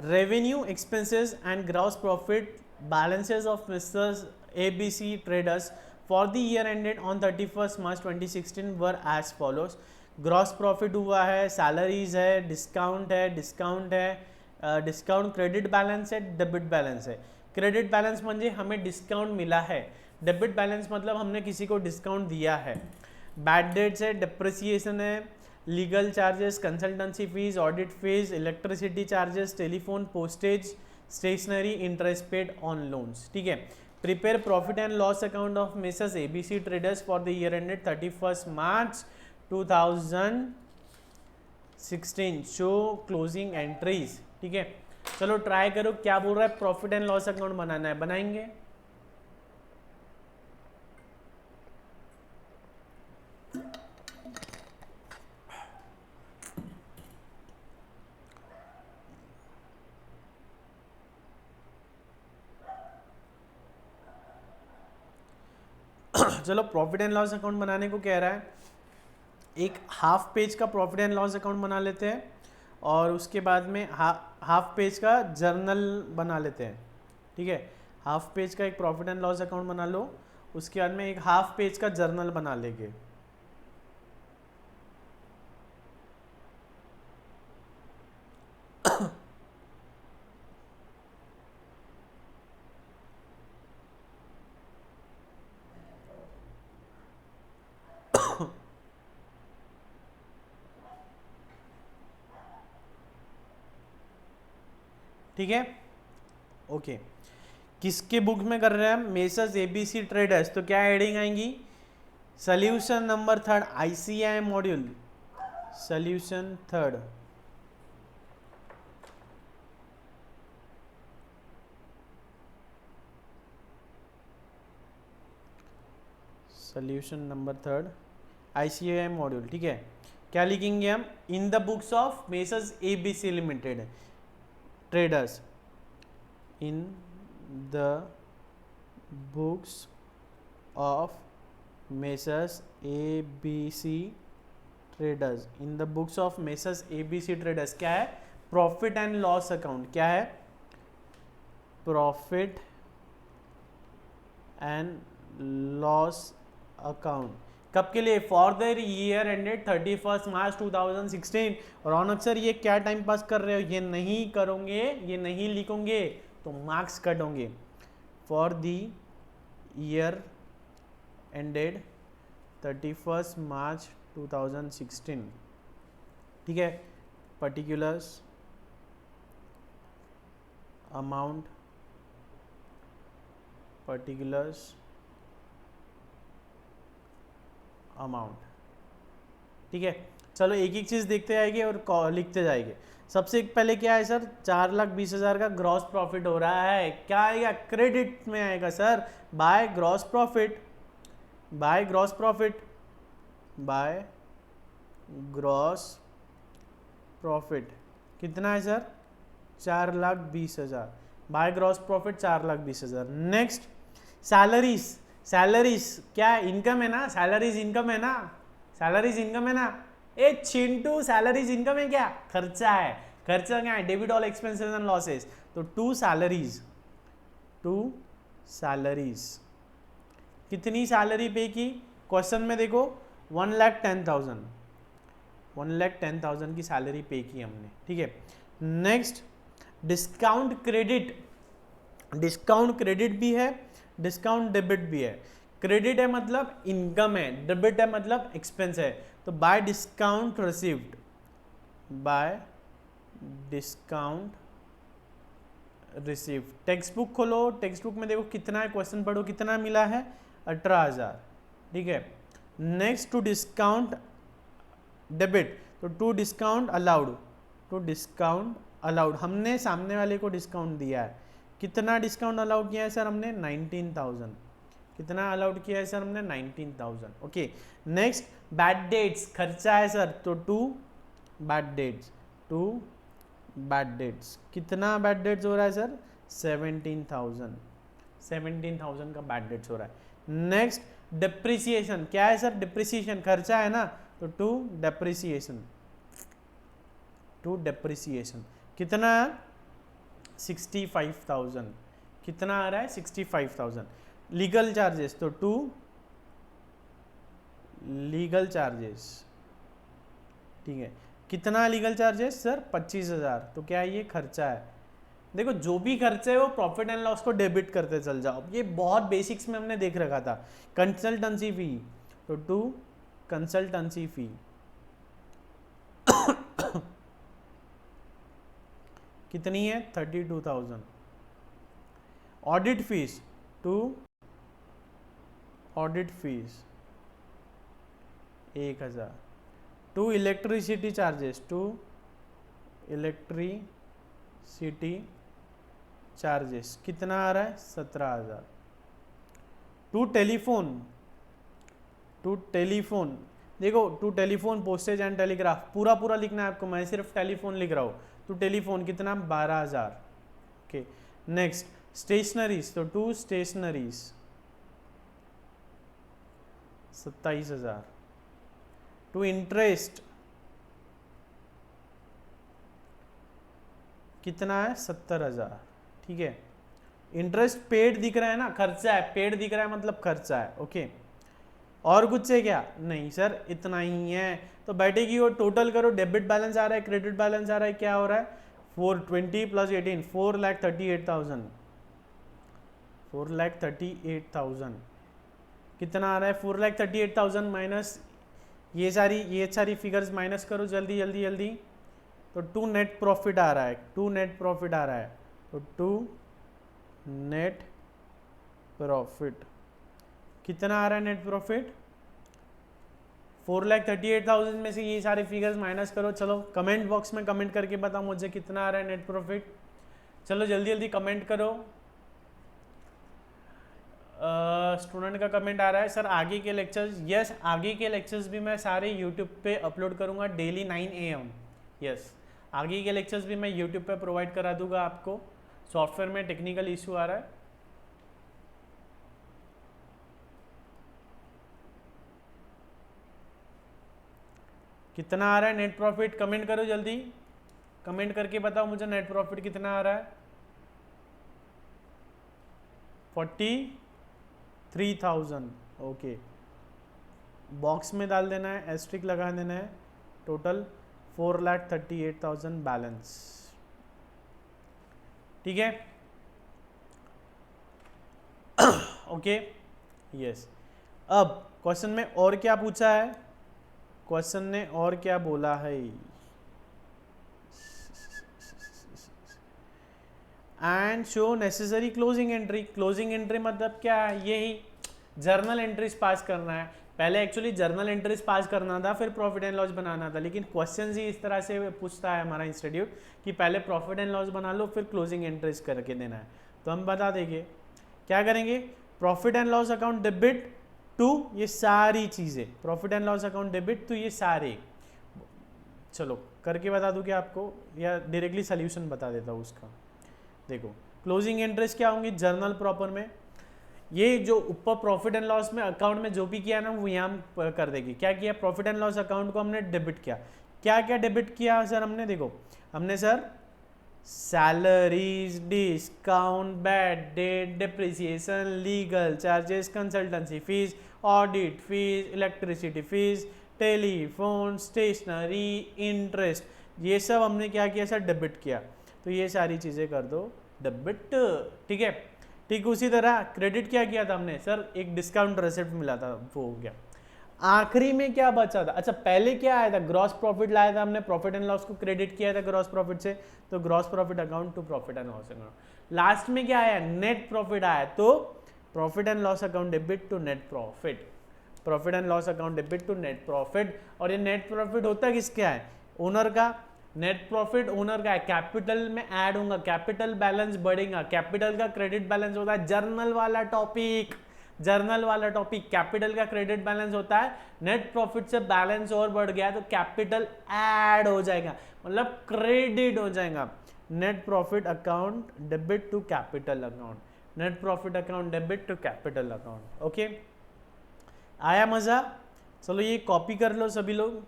revenue, expenses and gross profit balances of Mr. ABC Traders for the year ended on 31st March 2016 were as follows. Gross profit हुआ है, सैलरीज है, डिस्काउंट है, डिस्काउंट क्रेडिट बैलेंस है, डेबिट बैलेंस है। क्रेडिट बैलेंस म्हणजे हमें डिस्काउंट मिला है, डेबिट बैलेंस मतलब हमने किसी को डिस्काउंट दिया है। बैड डेट्स है, डिप्रिसिएशन है, legal charges, consultancy fees, audit fees, electricity charges, telephone, postage, stationery, interest paid on loans. ठीक है, prepare profit and loss account of Mrs ABC traders for the year ended 31st March 2016, show closing entries. ठीक है, चलो ट्राई करो, क्या बोल रहा है, प्रॉफिट एंड लॉस अकाउंट बनाना है, बनाएंगे। चलो प्रॉफिट एंड लॉस अकाउंट बनाने को कह रहा है, एक हाफ पेज का प्रॉफिट एंड लॉस अकाउंट बना लेते हैं और उसके बाद में हाफ पेज का जर्नल बना लेते हैं। ठीक है, हाफ पेज का एक प्रॉफिट एंड लॉस अकाउंट बना लो उसके बाद में एक हाफ पेज का जर्नल बना लेंगे। ठीक है, ओके। किसके बुक में कर रहे हैं हम? Messrs ABC traders. तो क्या हेडिंग आएंगी? Solution number third ICI module, solution third. Solution number third ICI module. ठीक है, क्या लिखेंगे हम? In the books of messrs ABC limited traders, in the books of messrs ABC traders, in the books of messrs ABC traders. क्या है? Profit and loss account. क्या है? Profit and loss account. कब के लिए? फॉर द ईयर एंडेड 31 मार्च 2016। और रौनक सर ये क्या टाइम पास कर रहे हो? ये नहीं करोगे, ये नहीं लिखोगे तो मार्क्स कट होंगे। फॉर द ईयर एंडेड 31 मार्च 2016। ठीक है, पर्टिकुलर्स अमाउंट, पर्टिकुलर्स अमाउंट। ठीक है, चलो एक एक चीज़ देखते जाएंगे और लिखते जाएंगे। सबसे पहले क्या है सर? 4,20,000 का ग्रॉस प्रॉफिट हो रहा है। क्या आएगा? क्रेडिट में आएगा sir. Bye gross profit, bye gross profit, bye gross profit कितना है sir? 4,20,000 bye gross profit 4,20,000। Next salaries, salaries क्या इनकम है ना? सैलरीज इनकम है ना? सैलरीज इनकम है ना? ए चिंटू, सैलरीज इनकम है क्या? खर्चा है। खर्चा क्या है? Debit all expenses and losses. तो टू सैलरीज, टू सैलरीज। कितनी सैलरी पे की? क्वेश्चन में देखो 1,10,000, 1,10,000 की सैलरी पे की हमने। ठीक है, next discount credit. Discount credit भी है, डिस्काउंट डेबिट भी है। क्रेडिट है मतलब इनकम है, डेबिट है मतलब एक्सपेंस है। तो bye discount received, bye discount received. Text book खोलो, टेक्स्ट बुक में देखो कितना है, क्वेश्चन पढ़ो कितना मिला है? 18,000। ठीक है, नेक्स्ट टू डिस्काउंट डेबिट, तो to discount allowed, to discount allowed. हमने सामने वाले को डिस्काउंट दिया है। कितना डिस्काउंट अलाउड किया है सर हमने? 19,000। कितना अलाउड किया है सर हमने? 19,000। ओके, नेक्स्ट बैड डेट्स, खर्चा है सर, तो to bad debts, to bad debts. कितना बैड डेट्स हो रहा है सर? 17,000, 17,000 का बैड डेट्स हो रहा है। नेक्स्ट डिप्रिसिएशन, क्या है सर? डिप्रिसिएशन खर्चा है ना, तो टू डेप्रिसिएशन, टू डेप्रिसिएशन। कितना? 65,000। कितना आ रहा है? 65,000। लीगल चार्जेस, तो टू लीगल चार्जेस। ठीक है, कितना लीगल चार्जेस सर? 25,000। तो क्या ये खर्चा है? देखो जो भी खर्चे है वो प्रॉफिट एंड लॉस को डेबिट करते चल जाओ। ये बहुत बेसिक्स में हमने देख रखा था। कंसल्टेंसी फी, तो टू कंसल्टेंसी फी। कितनी है? 32,000। Audit fees, to audit fees 1,000। To electricity charges, to electricity charges कितना आ रहा है? 17,000। टू टेलीफोन, टू टेलीफोन देखो, to telephone postage and telegraph पूरा पूरा लिखना है आपको, मैं सिर्फ टेलीफोन लिख रहा हूँ। टू टेलीफोन कितना? 12,000। ओके, नेक्स्ट स्टेशनरीज, तो टू स्टेशनरीज 27,000। टू इंटरेस्ट कितना है? 70,000। ठीक है, इंटरेस्ट पेड दिख रहा है ना, खर्चा है, पेड दिख रहा है मतलब खर्चा है। ओके, और कुछ है क्या? नहीं सर, इतना ही है। तो बैठेगी वो, टोटल करो, डेबिट बैलेंस आ रहा है, क्रेडिट बैलेंस आ रहा है, क्या हो रहा है? 420 प्लस 18, 4,38,000, 4,38,000 कितना आ रहा है? 4,38,000 माइनस ये सारी फिगर्स माइनस करो जल्दी जल्दी जल्दी। तो 2 नेट प्रॉफिट आ रहा है, 2 नेट प्रॉफिट आ रहा है। तो 2 नेट प्रॉफिट कितना आ रहा है? नेट प्रॉफिट 4,38,000 में से ये सारे फिगर्स माइनस करो। चलो कमेंट बॉक्स में कमेंट करके बताओ मुझे कितना आ रहा है नेट प्रॉफिट। चलो जल्दी जल्दी कमेंट करो। स्टूडेंट का कमेंट आ रहा है, सर आगे के लेक्चर्स, यस आगे के लेक्चर्स भी मैं सारे यूट्यूब पे अपलोड करूंगा डेली 9 AM। यस, आगे के लेक्चर्स भी मैं यूट्यूब पे प्रोवाइड करा दूंगा आपको। सॉफ्टवेयर में टेक्निकल इशू आ रहा है। कितना आ रहा है नेट प्रॉफिट? कमेंट करो जल्दी, कमेंट करके बताओ मुझे नेट प्रॉफिट कितना आ रहा है। 43,000। ओके, बॉक्स में डाल देना है, एस्ट्रिक लगा देना है। Total 4,38,000 balance. ठीक है, ओके यस। अब क्वेश्चन में और क्या पूछा है? क्वेश्चन ने और क्या बोला है? And show necessary closing entry. Closing entry मतलब क्या है? यही जर्नल एंट्रीज पास करना है। पहले एक्चुअली जर्नल एंट्रीज पास करना था, फिर प्रॉफिट एंड लॉस बनाना था, लेकिन क्वेश्चन ही इस तरह से पूछता है हमारा इंस्टीट्यूट कि पहले प्रॉफिट एंड लॉस बना लो, फिर क्लोजिंग एंट्रीज करके देना है। तो हम बता देंगे क्या करेंगे। Profit and loss account debit to ये सारी चीज़ें, profit and loss account debit to ये सारे। चलो करके बता दूँ क्या आपको, या डायरेक्टली सोल्यूशन बता देता हूँ उसका। देखो क्लोजिंग एंट्रीज क्या होंगी जर्नल प्रॉपर में, ये जो ऊपर प्रॉफिट एंड लॉस में अकाउंट में जो भी किया ना वो यहाँ कर देगी। क्या किया? प्रॉफिट एंड लॉस अकाउंट को हमने डेबिट किया। क्या क्या डेबिट किया सर हमने? देखो हमने sir salaries, discount, bad debt, depreciation, legal charges, consultancy fees, audit fees, electricity fees, telephone, stationery, interest, ये सब हमने क्या किया सर? डेबिट किया। तो ये सारी चीज़ें कर दो डेबिट। ठीक है, ठीक उसी तरह क्रेडिट क्या किया था हमने सर? एक डिस्काउंट रेसिप्ट मिला था, वो हो गया। आखिरी में क्या बचा था? अच्छा पहले क्या आया था? ग्रॉस प्रॉफिट लाया था हमने, प्रॉफिट एंड लॉस को क्रेडिट किया था ग्रॉस प्रॉफिट से, तो gross profit account to profit and loss account. Last में क्या आया? नेट प्रॉफिट आया, तो profit and loss account debit to net profit, profit and loss account debit to net profit. और ये नेट प्रॉफिट होता किसका है? ओनर का। नेट प्रॉफिट ओनर का है, कैपिटल में ऐड होगा, कैपिटल बैलेंस बढ़ेगा। कैपिटल का क्रेडिट बैलेंस होता है जर्नल वाला टॉपिक, जर्नल वाला टॉपिक। कैपिटल का क्रेडिट बैलेंस होता है, नेट प्रॉफिट से बैलेंस और बढ़ गया तो कैपिटल ऐड हो जाएगा, मतलब क्रेडिट हो जाएगा। Net profit account debit to capital account, net profit account debit to capital account. Okay, आया मजा? चलो ये कॉपी कर लो सभी लोग।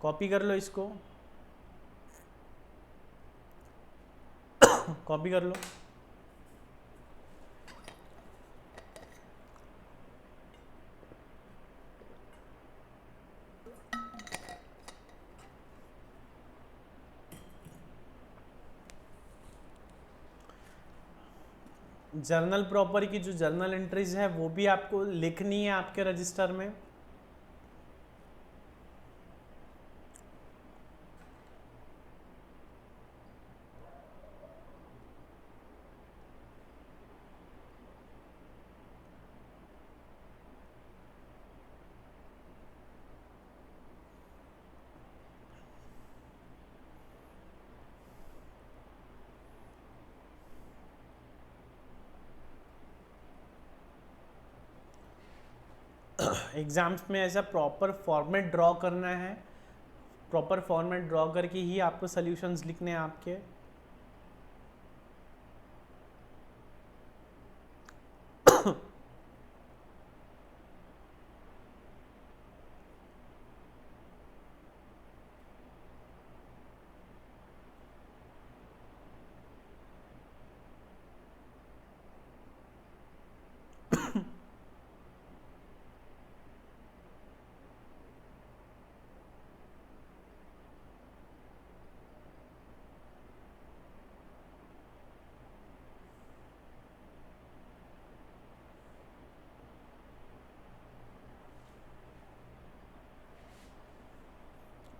कॉपी कर लो इसको, कॉपी कर लो। जर्नल प्रॉपर की जो जर्नल एंट्रीज है वो भी आपको लिखनी है आपके रजिस्टर में। एग्जाम्स में ऐसा प्रॉपर फॉर्मेट ड्रॉ करना है, प्रॉपर फॉर्मेट ड्रॉ करके ही आपको सॉल्यूशंस लिखने हैं आपके।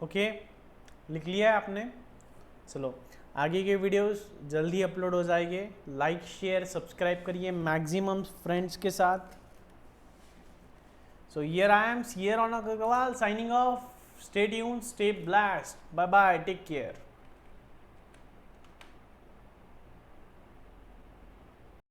ओके, लिख लिया है आपने? चलो, आगे के वीडियोस जल्दी अपलोड हो जाएंगे। लाइक शेयर सब्सक्राइब करिए मैक्सिमम फ्रेंड्स के साथ। So here I am, Sierra Agarwal signing off. Stay tuned, stay blessed. Bye bye, take care.